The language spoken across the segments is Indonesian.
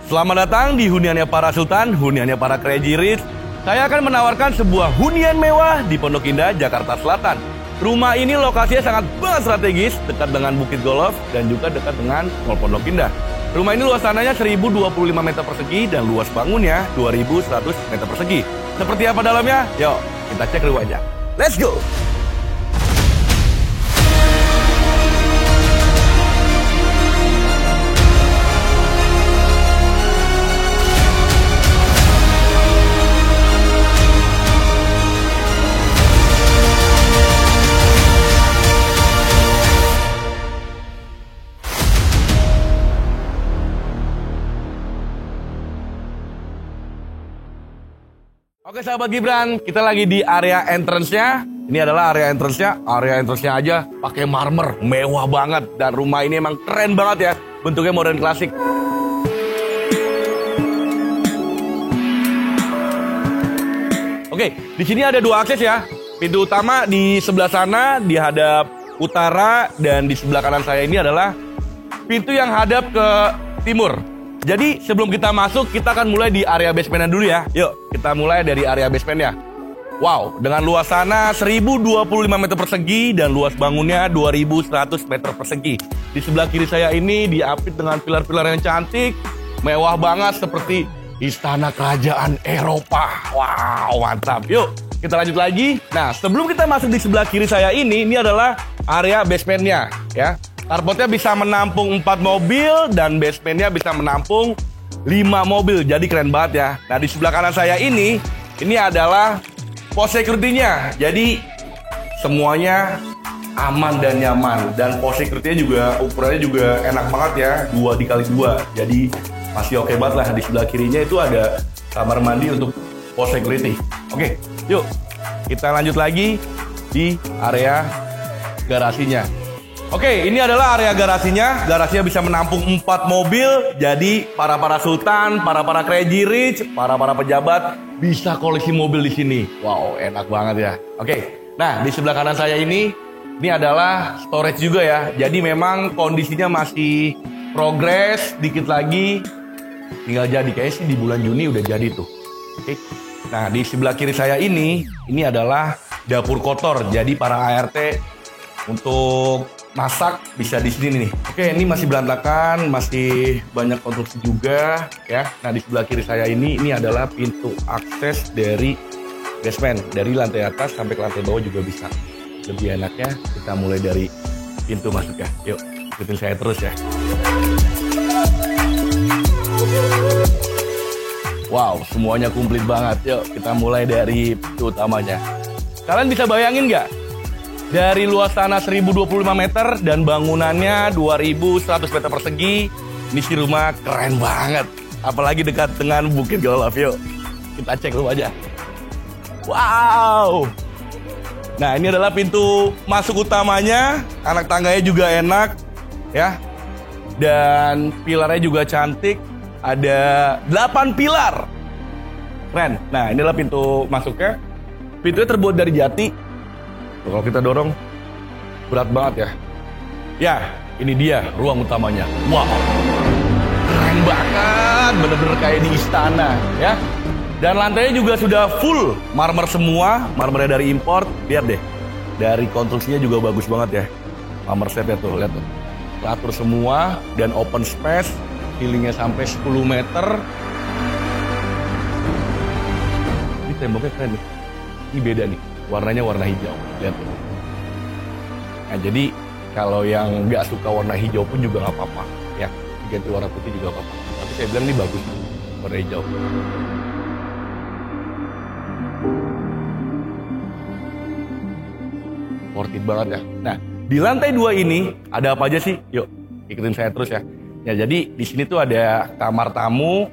Selamat datang di huniannya para sultan, huniannya para crazy rich. Saya akan menawarkan sebuah hunian mewah di Pondok Indah, Jakarta Selatan. Rumah ini lokasinya sangat banget strategis, dekat dengan Bukit Golf dan juga dekat dengan Mall Pondok Indah. Rumah ini luas tanahnya 1025 meter persegi dan luas bangunnya 2100 meter persegi. Seperti apa dalamnya? Yuk, kita cek rumahnya. Let's go! Oke sahabat Gibran, kita lagi di area entrance-nya. Ini adalah area entrance-nya. Area entrance-nya aja pakai marmer, mewah banget. Dan rumah ini emang keren banget ya. Bentuknya modern klasik. Oke, di sini ada dua akses ya. Pintu utama di sebelah sana, di hadap utara, dan di sebelah kanan saya ini adalah pintu yang hadap ke timur. Jadi sebelum kita masuk, kita akan mulai di area basement-nya dulu ya. Yuk, kita mulai dari area basement-nya. Wow, dengan luas tanah 1025 meter persegi dan luas bangunnya 2100 meter persegi. Di sebelah kiri saya ini diapit dengan pilar-pilar yang cantik, mewah banget seperti istana kerajaan Eropa. Wow, mantap. Yuk, kita lanjut lagi. Nah, sebelum kita masuk di sebelah kiri saya ini adalah area basement-nya ya. Carportnya bisa menampung 4 mobil dan basementnya bisa menampung 5 mobil. Jadi keren banget ya. Nah di sebelah kanan saya ini adalah pos security-nya. Jadi semuanya aman dan nyaman. Dan pos security-nya juga ukurannya juga enak banget ya. 2 dikali 2. Jadi masih oke banget lah. Di sebelah kirinya itu ada kamar mandi untuk pos security. Oke, yuk kita lanjut lagi di area garasinya. Oke, ini adalah area garasinya. Garasinya bisa menampung 4 mobil. Jadi para sultan, para crazy rich, para pejabat bisa koleksi mobil di sini. Wow, enak banget ya. Oke, nah di sebelah kanan saya ini adalah storage juga ya. Jadi memang kondisinya masih progres, dikit lagi tinggal jadi. Kayaknya sih di bulan Juni udah jadi tuh. Oke. Nah di sebelah kiri saya ini adalah dapur kotor. Jadi para ART untuk masak bisa di sini nih. Oke, ini masih berantakan, masih banyak konstruksi juga ya. Nah, di sebelah kiri saya ini adalah pintu akses dari basement. Dari lantai atas sampai ke lantai bawah juga bisa. Lebih enaknya kita mulai dari pintu masuk ya. Yuk, ikutin saya terus ya. Wow, semuanya komplit banget. Yuk, kita mulai dari pintu utamanya. Kalian bisa bayangin nggak? Dari luas tanah 1025 meter dan bangunannya 2100 meter persegi. Ini sih rumah keren banget. Apalagi dekat dengan Bukit Golf. Yuk, kita cek rumahnya. Wow. Nah, ini adalah pintu masuk utamanya. Anak tangganya juga enak ya. Dan pilarnya juga cantik. Ada 8 pilar. Keren. Nah, ini adalah pintu masuknya. Pintunya terbuat dari jati. Kalau kita dorong berat banget ya. Ya, ini dia ruang utamanya. Wow, keren banget, bener-bener kayak di istana ya. Dan lantainya juga sudah full marmer semua, marmernya dari import. Lihat deh, dari konstruksinya juga bagus banget ya. Marmer setnya tuh, lihat tuh. Teratur semua dan open space, ceilingnya sampai 10 meter. Ini temboknya keren nih. Ini beda nih. Warnanya warna hijau, lihat tuh. Nah jadi kalau yang nggak suka warna hijau pun juga nggak apa-apa ya, diganti warna putih juga nggak apa-apa. Tapi saya bilang ini bagus warna hijau. Worth it banget ya. Nah di lantai 2 ini ada apa aja sih? Yuk ikutin saya terus ya. Ya jadi di sini tuh ada kamar tamu.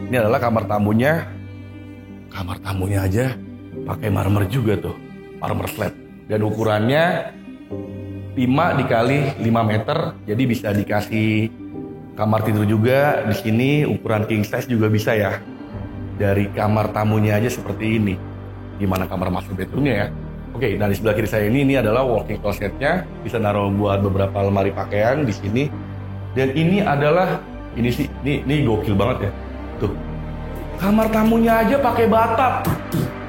Ini adalah kamar tamunya. Kamar tamunya aja pakai marmer juga tuh, marmer slab. Dan ukurannya 5 dikali 5 meter, jadi bisa dikasih kamar tidur juga di sini. Ukuran king size juga bisa ya. Dari kamar tamunya aja seperti ini. Gimana kamar master bedroomnya ya? Oke, nah di sebelah kiri saya ini adalah walk-in closetnya. Bisa naruh buat beberapa lemari pakaian di sini. Dan ini adalah Ini sih, ini gokil banget ya. Tuh, kamar tamunya aja pakai batap,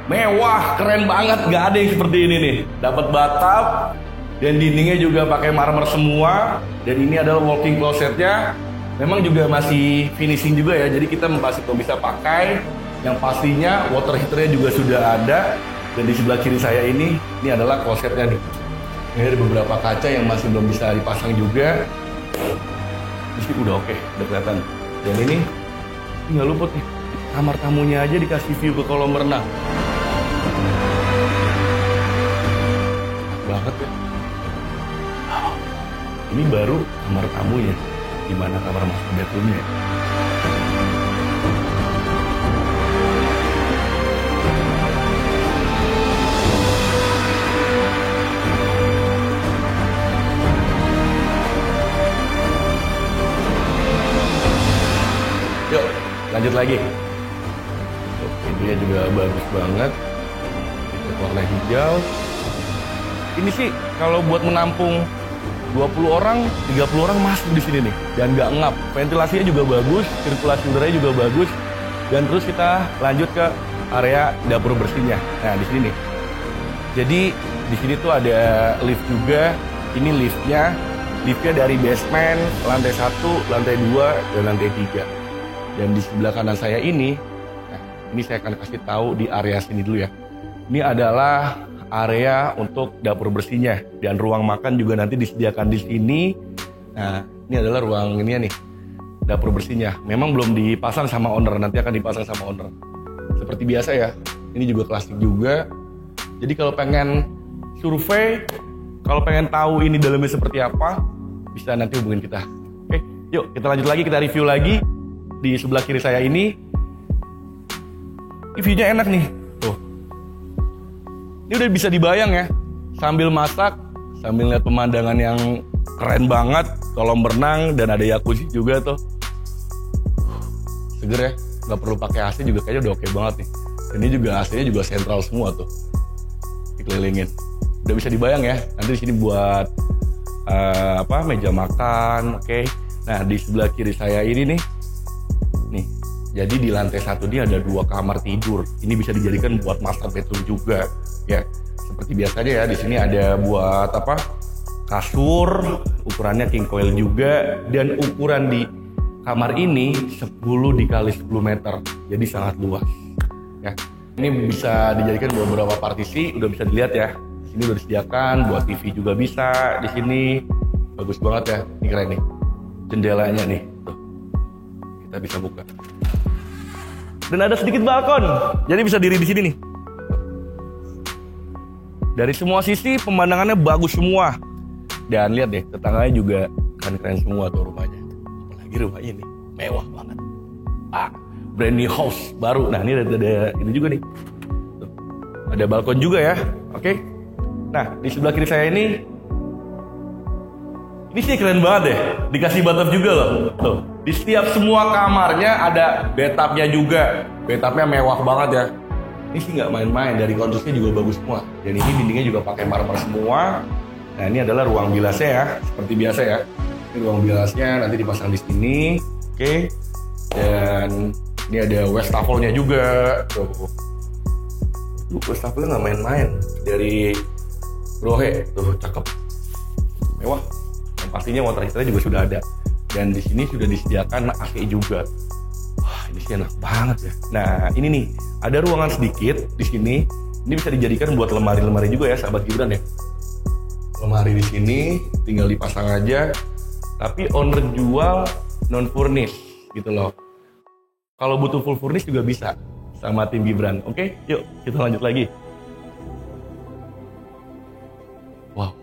mewah, keren banget. Nggak ada yang seperti ini nih. Dapat batap dan dindingnya juga pakai marmer semua. Dan ini adalah walk-in closetnya. Memang juga masih finishing juga ya. Jadi kita masih bisa pakai. Yang pastinya water heaternya juga sudah ada. Dan di sebelah kiri saya ini adalah klosetnya nih. Ini ada beberapa kaca yang masih belum bisa dipasang juga. Di sini udah oke, udah kelihatan. Dan ini nggak luput nih, kamar tamunya aja dikasih view ke kolam renang. Banget ya. Ini baru kamar tamunya. Gimana kamar master bedroomnya? Yuk, lanjut lagi. Pintunya juga bagus banget. Ini warna hijau. Ini sih kalau buat menampung 20 orang, 30 orang masuk di sini nih. Dan nggak ngap. Ventilasinya juga bagus, sirkulasi udaranya juga bagus. Dan terus kita lanjut ke area dapur bersihnya. Nah, di sini nih. Jadi di sini tuh ada lift juga. Ini liftnya dari basement, lantai 1, lantai 2, dan lantai 3. Dan di sebelah kanan saya ini, nah, ini saya akan kasih tahu di area sini dulu ya. Ini adalah area untuk dapur bersihnya dan ruang makan juga nanti disediakan di sini. Nah, ini adalah ruang ini nih, dapur bersihnya. Memang belum dipasang sama owner, nanti akan dipasang sama owner. Seperti biasa ya, ini juga klasik juga. Jadi kalau pengen survei, kalau pengen tahu ini dalamnya seperti apa, bisa nanti hubungin kita. Oke, yuk kita lanjut lagi, kita review lagi. Di sebelah kiri saya ini view-nya enak nih. Tuh. Ini udah bisa dibayang ya. Sambil masak, sambil lihat pemandangan yang keren banget, kolam renang dan ada jacuzzi juga tuh. Seger ya, nggak perlu pakai AC juga kayaknya udah oke banget nih. Ini juga AC-nya juga sentral semua tuh. Dikelilingin. Udah bisa dibayang ya. Nanti di sini buat meja makan, oke. Nah, di sebelah kiri saya ini nih. Nih, jadi di lantai 1 ini ada 2 kamar tidur. Ini bisa dijadikan buat master bedroom juga, ya. Seperti biasanya ya, di sini ada buat kasur, ukurannya king coil juga, dan ukuran di kamar ini 10 dikali 10 meter, jadi sangat luas. Ya, ini bisa dijadikan beberapa partisi, udah bisa dilihat ya. Ini udah disediakan, buat TV juga bisa di sini. Bagus banget ya, ini keren nih. Jendelanya nih. Kita bisa buka. Dan ada sedikit balkon, jadi bisa diri di sini nih. Dari semua sisi pemandangannya bagus semua. Dan lihat deh, tetangganya juga keren-keren semua tuh rumahnya. Apalagi rumahnya nih, mewah banget. Brand new house baru. Nah, ini ada ini juga nih. Tuh. Ada balkon juga ya. Oke. Nah, di sebelah kiri saya ini sih keren banget deh. Dikasih bathtub juga loh. Tuh. Di setiap semua kamarnya ada bathtubnya juga. Bathtubnya mewah banget ya. Ini sih nggak main-main. Dari konstruksinya juga bagus semua. Dan ini dindingnya juga pakai marmer semua. Nah, ini adalah ruang bilasnya ya. Seperti biasa ya. Ini ruang bilasnya nanti dipasang di sini. Oke. Dan ini ada wastafelnya juga. Tuh. Wastafelnya nggak main-main. Dari Brohe. Tuh, cakep. Mewah. Yang pastinya water heaternya juga sudah ada. Dan di sini sudah disediakan AC juga. Wah, ini sih enak banget ya. Nah, ini nih, ada ruangan sedikit di sini. Ini bisa dijadikan buat lemari-lemari juga ya, sahabat Gibran ya. Lemari di sini tinggal dipasang aja. Tapi owner jual non furnish gitu loh. Kalau butuh full furnish juga bisa sama tim Gibran. Oke, yuk kita lanjut lagi. Wow,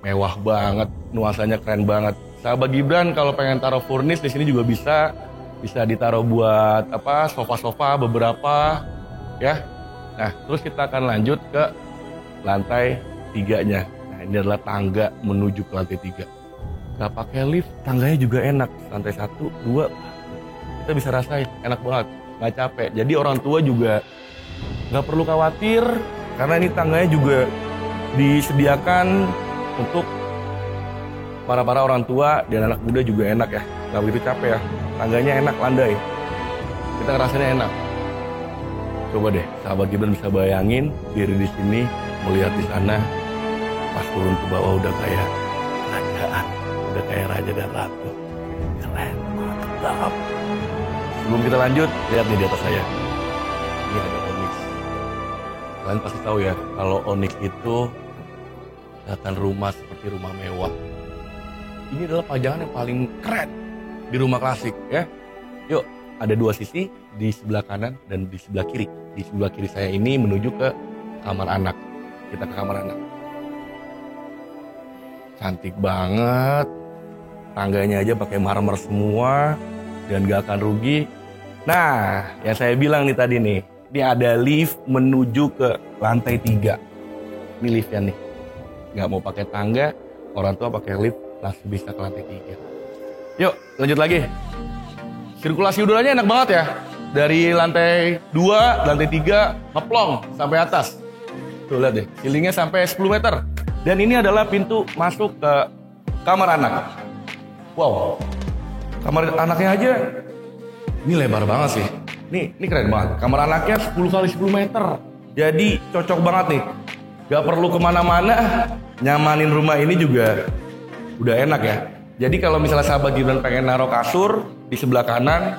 mewah banget, nuansanya keren banget. Sahabat Gibran kalau pengen taruh furnish di sini juga bisa ditaruh buat sofa-sofa beberapa ya. Nah, terus kita akan lanjut ke lantai 3-nya. Nah, ini adalah tangga menuju ke lantai 3. Gak pakai lift, tangganya juga enak. Lantai 1, 2, kita bisa rasain enak banget, gak capek. Jadi orang tua juga gak perlu khawatir karena ini tangganya juga disediakan untuk para orang tua dan anak muda juga enak ya, nggak begitu capek ya. tangganya enak, landai. Kita ngerasainnya enak. Coba deh, sahabat Gibran bisa bayangin diri di sini, melihat di sana, pas turun ke bawah udah kayak kerajaan, udah kayak raja dan ratu. Keren, mantap. Sebelum kita lanjut, lihat nih di atas saya. Ini ada Onyx. Kalian pasti tahu ya, kalau Onyx itu kelihatan rumah seperti rumah mewah. Ini adalah pajangan yang paling keren di rumah klasik ya. Yuk, ada dua sisi, di sebelah kanan dan di sebelah kiri. Di sebelah kiri saya ini menuju ke kamar anak. Kita ke kamar anak. Cantik banget. Tangganya aja pakai marmer semua dan gak akan rugi. Nah, yang saya bilang nih tadi nih, ini ada lift menuju ke lantai 3. Ini liftnya nih. Gak mau pakai tangga, orang tua pakai lift langsung bisa ke lantai 3. Yuk, lanjut lagi. Sirkulasi udaranya enak banget ya. Dari lantai 2, lantai 3, ngeplong sampai atas. Tuh lihat deh, ceilingnya sampai 10 meter. Dan ini adalah pintu masuk ke kamar anak. Wow, kamar anaknya aja, ini lebar banget sih. Ini keren banget. Kamar anaknya 10 kali 10 meter. Jadi cocok banget nih. Gak perlu kemana-mana, nyamanin rumah ini juga udah enak ya. Jadi kalau misalnya sahabat Gibran pengen naruh kasur di sebelah kanan,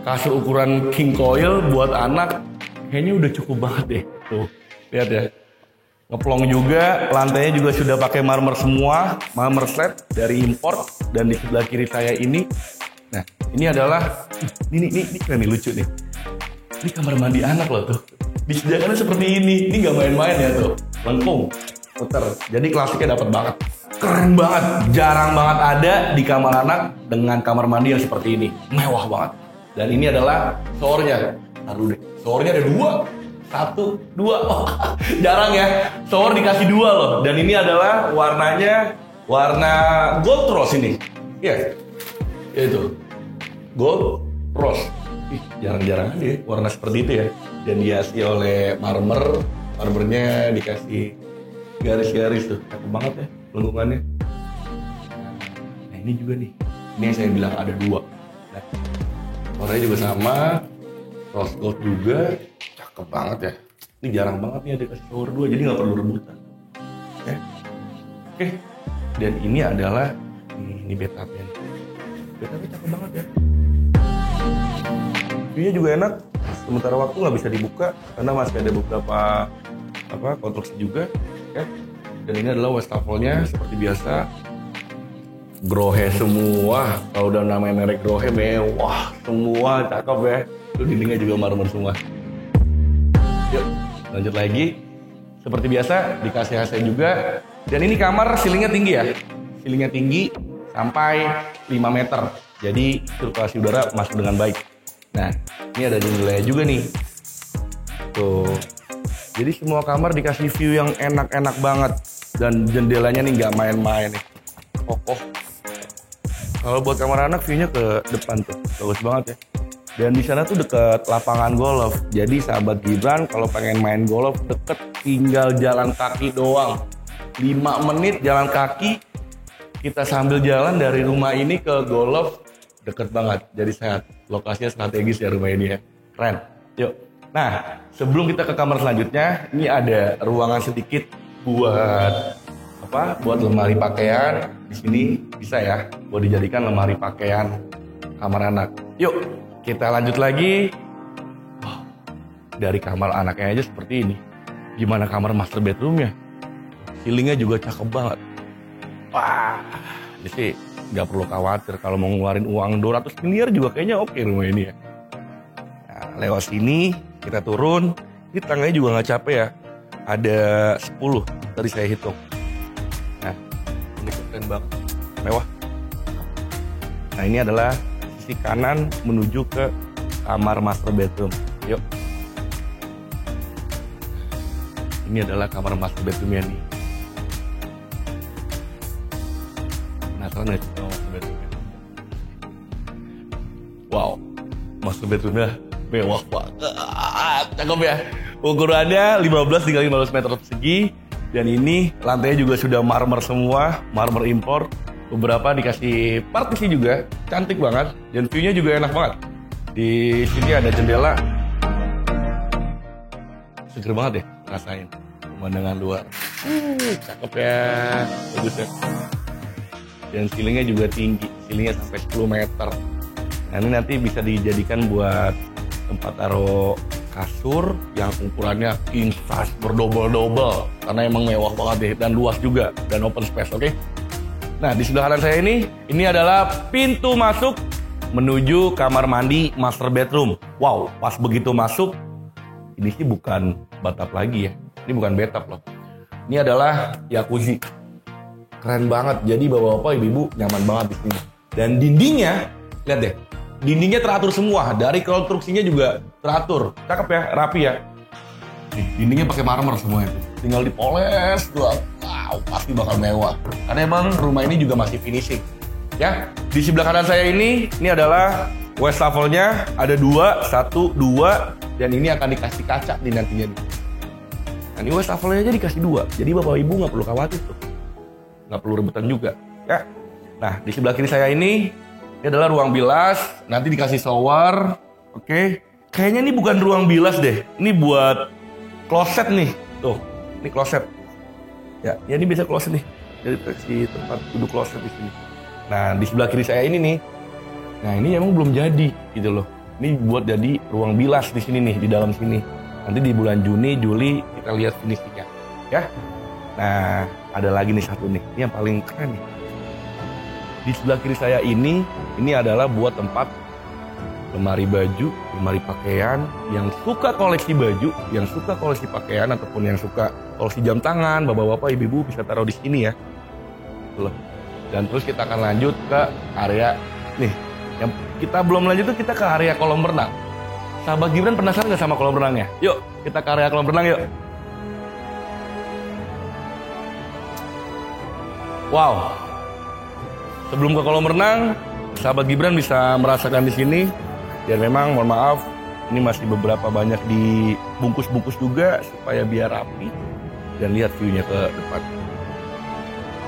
kasur ukuran king coil buat anak, kayaknya udah cukup banget deh. Tuh, lihat ya. Ngeplong juga, lantainya juga sudah pakai marmer semua, marmer slab dari import. Dan di sebelah kiri saya ini, nah ini adalah, ini keren nih, lucu nih. Ini kamar mandi anak loh tuh. Disediakannya seperti ini gak main-main ya tuh. Lengkung, puter. Jadi klasiknya dapat banget. Keren banget, jarang banget ada di kamar anak dengan kamar mandi yang seperti ini. Mewah banget. Dan ini adalah showernya. Taruh deh, showernya ada 2, 1, 2. Oh, jarang ya, shower dikasih 2 loh. Dan ini adalah warnanya warna gold rose ini. Iya, itu gold rose. Ih, jarang-jarang aja ya, warna seperti itu ya. Dan dihiasi oleh marmernya dikasih garis-garis tuh, cakep banget ya lengkungannya. Nah ini juga nih, ini yang saya bilang ada 2. Nah, warnanya juga sama, rose gold juga, cakep banget ya. Ini jarang banget nih ada kasih shower 2, jadi nggak perlu rebutan. Oke. Dan ini adalah ini bathtubnya. Bathtubnya cakep banget ya. View-nya juga enak. Sementara waktu nggak bisa dibuka karena masih ada beberapa konstruksi juga. Ya. Dan ini adalah wastafel-nya seperti biasa. Grohe semua. Kalau udah namanya merek Grohe mewah semua, cakep ya. Itu dindingnya juga marmer semua. Yuk, lanjut lagi. Seperti biasa dikasih AC juga. Dan ini kamar ceilingnya tinggi ya. Ceilingnya tinggi sampai 5 meter. Jadi sirkulasi udara masuk dengan baik. Nah, ini ada jendelanya juga nih. Tuh. Jadi semua kamar dikasih view yang enak-enak banget. Dan jendelanya nih nggak main-main nih. Kokoh. Kalau buat kamar anak view-nya ke depan tuh. Bagus banget ya. Dan di sana tuh deket lapangan golf. Jadi sahabat Gibran kalau pengen main golf deket, tinggal jalan kaki doang. 5 menit jalan kaki, kita sambil jalan dari rumah ini ke golf, deket banget. Jadi sehat. Lokasinya strategis ya rumah ini ya. Keren. Yuk. Nah, sebelum kita ke kamar selanjutnya, ini ada ruangan sedikit buat buat lemari pakaian. Di sini bisa ya, buat dijadikan lemari pakaian kamar anak. Yuk, kita lanjut lagi. Wow, dari kamar anaknya aja seperti ini. Gimana kamar master bedroomnya? Ceilingnya juga cakep banget. Wah, ini sih nggak perlu khawatir kalau mau ngeluarin uang 200 miliar juga kayaknya oke rumah ini ya. Nah, lewat sini kita turun. Ini tangganya juga nggak capek ya. Ada 10 tadi saya hitung. Nah, ini keren banget, mewah. Nah, ini adalah sisi kanan menuju ke kamar master bedroom. Yuk. Ini adalah kamar master bedroomnya nih. Penasaran nggak sama master bedroomnya? Wow, master bedroomnya mewah banget, cakep ya. Ukurannya 15 x 15 meter persegi. Dan ini lantainya juga sudah marmer semua, marmer impor. beberapa dikasih partisi juga, cantik banget dan view-nya juga enak banget. Di sini ada jendela, seger banget deh rasain pemandangan luar. Cakep ya, bagus ya. Dan ceilingnya juga tinggi, ceilingnya sampai 10 meter. Nah ini nanti bisa dijadikan buat tempat taruh kasur yang ukurannya king size berdobel-dobel karena emang mewah banget deh dan luas juga dan open space, oke? Nah di sebelah kanan saya ini adalah pintu masuk menuju kamar mandi master bedroom. Wow, pas begitu masuk, ini sih bukan bathtub lagi ya. Ini bukan bathtub loh. Ini adalah jacuzzi. Keren banget. Jadi bapak-bapak, ibu-ibu nyaman banget di sini. Dan dindingnya, lihat deh. Dindingnya teratur semua. Dari konstruksinya juga teratur. Cakep ya, rapi ya. Nih, dindingnya pakai marmer semua itu. Tinggal dipoles doang. Wow, pasti bakal mewah. Karena emang rumah ini juga masih finishing. Ya, di sebelah kanan saya ini adalah wastafel-nya ada 2, 1, 2 dan ini akan dikasih kaca di nantinya. Nah, ini wastafelnya aja dikasih 2. Jadi bapak ibu nggak perlu khawatir tuh. Nggak perlu rebutan juga, ya. Nah, di sebelah kiri saya ini adalah ruang bilas, nanti dikasih shower. Oke. Kayaknya ini bukan ruang bilas deh. Ini buat kloset nih. Tuh, ini kloset. Ya, ini bisa kloset nih. Jadi kasih tempat duduk kloset di sini. Nah, di sebelah kiri saya ini nih. Nah, ini emang belum jadi gitu loh. Ini buat jadi ruang bilas di sini nih, di dalam sini. Nanti di bulan Juni, Juli kita lihat finishingnya, ya. Nah, ada lagi nih satu nih. Ini yang paling keren nih. Di sebelah kiri saya ini adalah buat tempat lemari baju, lemari pakaian. Yang suka koleksi baju, yang suka koleksi pakaian ataupun yang suka koleksi jam tangan, bapak-bapak, ibu-ibu bisa taruh di sini ya. Tuh. Dan terus kita akan lanjut ke area nih. Yang kita belum lanjut tuh kita ke area kolam renang. Sahabat Gibran penasaran nggak sama kolam renangnya? Yuk, kita ke area kolam renang yuk. Wow. Sebelum ke kolam renang, sahabat Gibran bisa merasakan di sini. Dan memang mohon maaf, ini masih beberapa banyak dibungkus-bungkus juga supaya biar rapi. Dan lihat view-nya ke depan.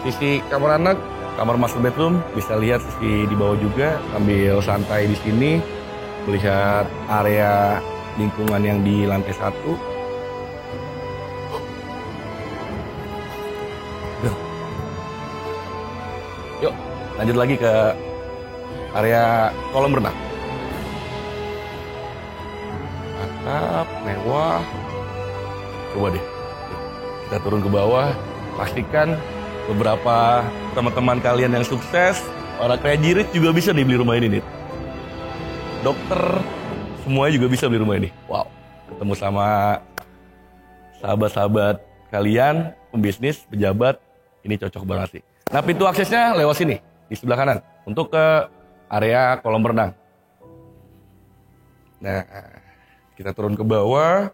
Sisi kamar anak, kamar master bedroom, bisa lihat sisi di bawah juga sambil santai di sini melihat area lingkungan yang di lantai 1. Yuk, lanjut lagi ke area kolam renang. Mantap, mewah. Coba deh, kita turun ke bawah, pastikan beberapa teman-teman kalian yang sukses, para crazy rich juga bisa nih beli rumah ini nih. Dokter, semuanya juga bisa beli rumah ini. Wow, ketemu sama sahabat-sahabat kalian, pembisnis, pejabat, ini cocok banget sih. Nah, pintu aksesnya lewat sini, di sebelah kanan, untuk ke area kolam renang. Nah, kita turun ke bawah.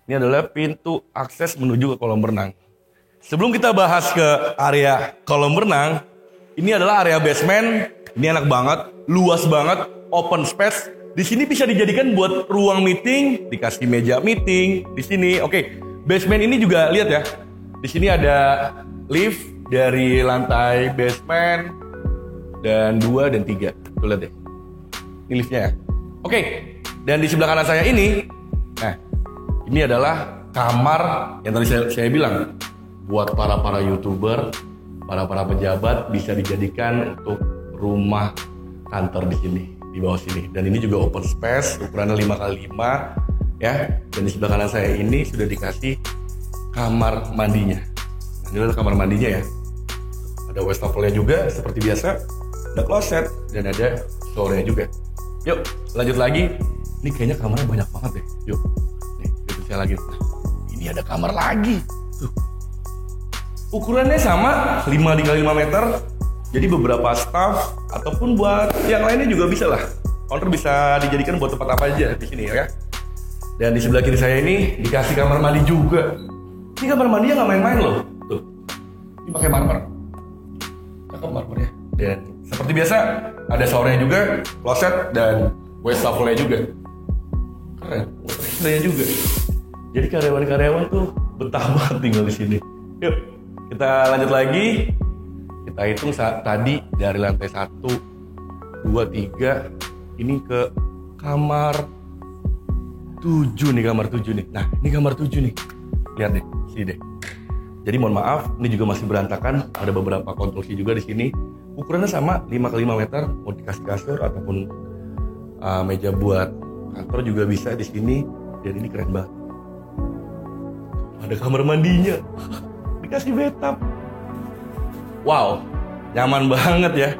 Ini adalah pintu akses menuju ke kolam renang. Sebelum kita bahas ke area kolam renang, ini adalah area basement. Ini enak banget, luas banget, open space. Di sini bisa dijadikan buat ruang meeting, dikasih meja meeting di sini. Oke, basement ini juga lihat ya. Di sini ada lift dari lantai basement dan 2 dan 3. Tuh lihat deh. Ini liftnya ya. Oke, dan di sebelah kanan saya ini, nah, ini adalah kamar yang tadi saya bilang. Buat para YouTuber, para pejabat bisa dijadikan untuk rumah kantor di sini, di bawah sini. Dan ini juga open space, ukurannya 5x5 ya. Dan di sebelah kanan saya ini sudah dikasih kamar mandinya. Nah, ini adalah kamar mandinya ya. Ada wastafelnya juga seperti biasa, ada kloset dan ada showernya juga. Yuk, lanjut lagi. Ini kayaknya kamarnya banyak banget deh. Yuk, nih, saya lagi. Nah, ini ada kamar lagi. Tuh. Ukurannya sama, 5x5 meter. Jadi beberapa staff ataupun buat yang lainnya juga bisa lah. Counter bisa dijadikan buat tempat apa aja di sini ya. Dan di sebelah kiri saya ini dikasih kamar mandi juga. Ini kamar mandinya nggak main-main loh. Tuh, ini pakai marmer. Cakep marmernya. Dan seperti biasa ada showernya juga, kloset dan wastafelnya juga. Keren, wastafelnya juga. Jadi karyawan-karyawan tuh betah banget tinggal di sini. Yuk, kita lanjut lagi. Kita hitung tadi dari lantai 1, 2, 3, ini ke kamar 7 nih, kamar 7 nih. Nah, ini kamar 7 nih. Lihat deh, sini deh. Jadi mohon maaf, ini juga masih berantakan. Ada beberapa konstruksi juga di sini. Ukurannya sama, 5 x 5 meter. Mau dikasih kasur ataupun meja buat kantor juga bisa di sini. Dan ini keren banget. Ada kamar mandinya. Dikasih bathtub. Wow, nyaman banget ya.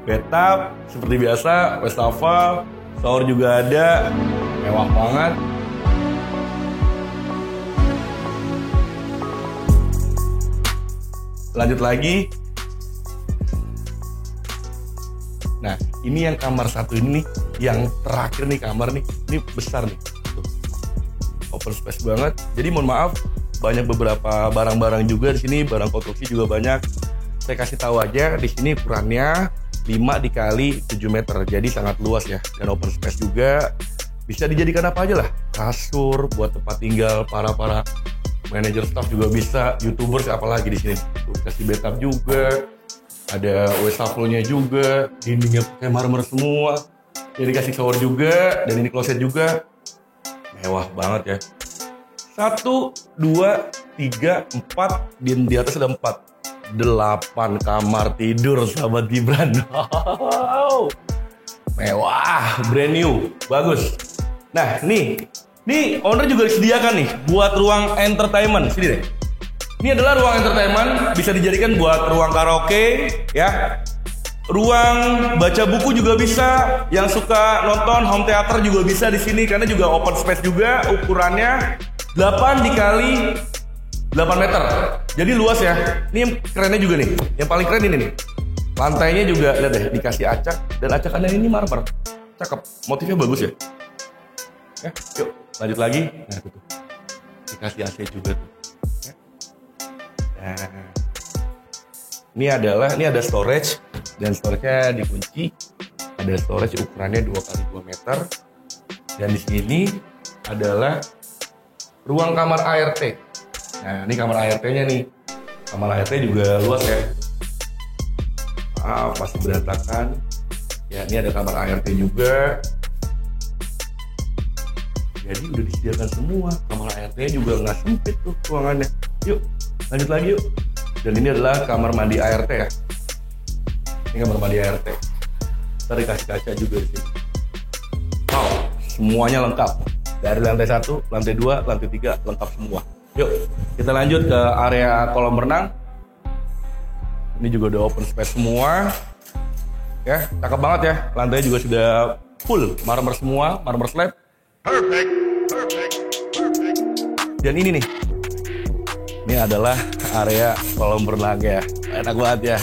Bathtub seperti biasa, wastafel, shower juga ada, mewah banget. Lanjut lagi. Nah, ini yang kamar 1 ini nih, yang terakhir nih kamar nih, ini besar nih. Tuh. Open space banget. Jadi mohon maaf, banyak beberapa barang-barang juga di sini, barang konstruksi juga banyak. Saya kasih tahu aja, di sini ukurannya 5 x 7 meter, jadi sangat luas ya. Dan open space juga, bisa dijadikan apa aja lah. Kasur, buat tempat tinggal para manajer staff juga bisa, YouTubers apalagi di sini. Tuh, kasih bathtub juga, ada wastafelnya juga, dindingnya pakai marmer semua. Jadi kasih shower juga, dan ini closet juga. Mewah banget ya. 1, 2, 3, 4, di atas ada 4. 8 kamar tidur sahabat Gibran. Wow. Mewah, brand new, bagus. Nah, nih owner juga disediakan nih buat ruang entertainment. Sini deh. Ini adalah ruang entertainment, bisa dijadikan buat ruang karaoke, ya. Ruang baca buku juga bisa. Yang suka nonton home theater juga bisa di sini karena juga open space juga. Ukurannya 8 dikali 8 meter. Jadi luas ya. Ini yang kerennya juga nih. Yang paling keren ini nih. Lantainya juga lihat deh, dikasih acak, dan acakannya ini marmer. Cakep. Motifnya bagus ya. Ya, yuk lanjut lagi. Nah, tuh. Dikasih AC juga tuh. Ya. Nah. Ini ada storage, dan storage-nya dikunci. Ada storage ukurannya 2 x 2 meter. Dan di sini adalah ruang kamar ART. Nah, ini kamar ART-nya nih. Kamar ART juga luas ya. Pasti berantakan. Ya, ini ada kamar ART juga. Jadi udah disediakan semua. Kamar ART-nya juga nggak sempit tuh ruangannya. Yuk, lanjut lagi yuk. Dan ini adalah kamar mandi ART ya. Ini kamar mandi ART. Ntar dikasih kaca juga di sini. Wow, semuanya lengkap. Dari lantai 1, lantai 2, lantai 3, lengkap semua. Yuk, kita lanjut ke area kolam renang. Ini juga udah open space semua. Ya, cakep banget ya. Lantainya juga sudah full marmer semua, marmer slab. Perfect. Dan ini nih. Ini adalah area kolam renang ya. Enak banget ya.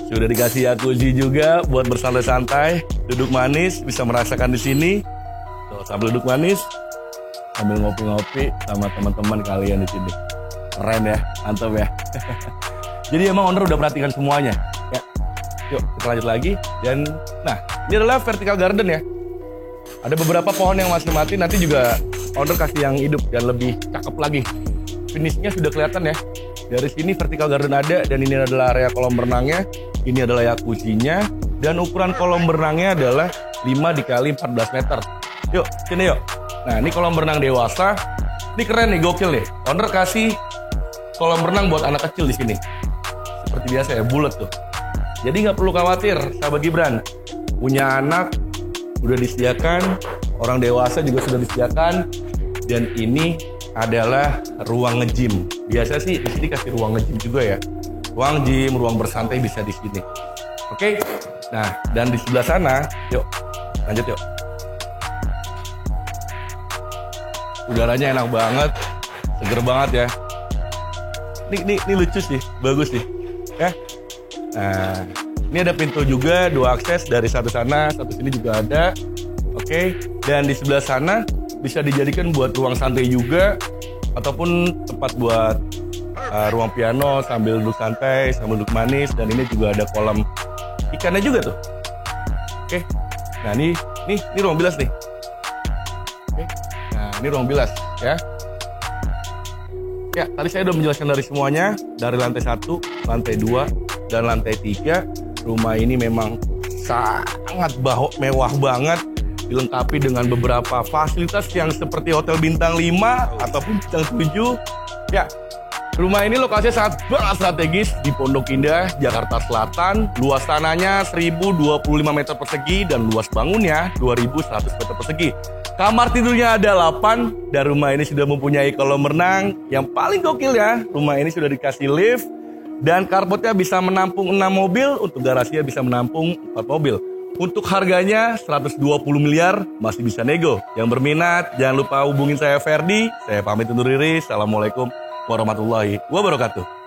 Sudah dikasih jacuzzi juga buat bersantai-santai, duduk manis, bisa merasakan di sini. Tuh, sambil duduk manis, sambil ngopi-ngopi sama teman-teman kalian di sini. Keren ya, mantap ya. Jadi emang owner udah perhatikan semuanya. Ya. Yuk kita lanjut lagi. Dan nah, ini adalah vertical garden ya. Ada beberapa pohon yang masih mati, nanti juga owner kasih yang hidup dan lebih cakep lagi. Finishnya sudah kelihatan ya. Dari sini vertical garden ada, dan ini adalah area kolam renangnya. Ini adalah jacuzzi-nya, dan ukuran kolam renangnya adalah 5 x 14 meter. Yuk, sini yuk. Nah, ini kolam renang dewasa. Ini keren nih, gokil nih. Owner kasih kolam renang buat anak kecil di sini. Seperti biasa ya, bulat tuh. Jadi nggak perlu khawatir, sahabat Gibran. Punya anak udah disediakan, orang dewasa juga sudah disediakan, dan ini adalah ruang nge-gym. Biasa sih di sini kasih ruang nge-gym juga ya. Ruang gym, ruang bersantai bisa di sini. Oke. Nah, dan di sebelah sana, yuk lanjut yuk. Udaranya enak banget, seger banget ya. Ini lucu sih, bagus nih. Ya. Nah, ini ada pintu juga, 2 akses dari satu sana, satu sini juga ada. Oke. Dan di sebelah sana bisa dijadikan buat ruang santai juga, ataupun tempat buat ruang piano sambil duduk santai, sambil duduk manis. Dan ini juga ada kolam ikannya juga tuh. Oke. Nah, ini ruang bilas nih. Oke. Nah, ini ruang bilas ya. Ya, tadi saya udah menjelaskan dari semuanya, dari lantai 1, lantai 2, dan lantai 3. Rumah ini memang sangat mewah banget, dilengkapi dengan beberapa fasilitas yang seperti hotel bintang 5 ataupun bintang 7. Ya, rumah ini lokasinya sangat strategis di Pondok Indah, Jakarta Selatan. Luas tanahnya 1025 meter persegi dan luas bangunnya 2100 meter persegi. Kamar tidurnya ada 8 dan rumah ini sudah mempunyai kolam renang. Yang paling gokil ya, rumah ini sudah dikasih lift dan carportnya bisa menampung 6 mobil, untuk garasinya bisa menampung 4 mobil. Untuk harganya 120 miliar, masih bisa nego. Yang berminat jangan lupa hubungin saya Ferdi. Saya pamit undur diri. Assalamualaikum warahmatullahi wabarakatuh.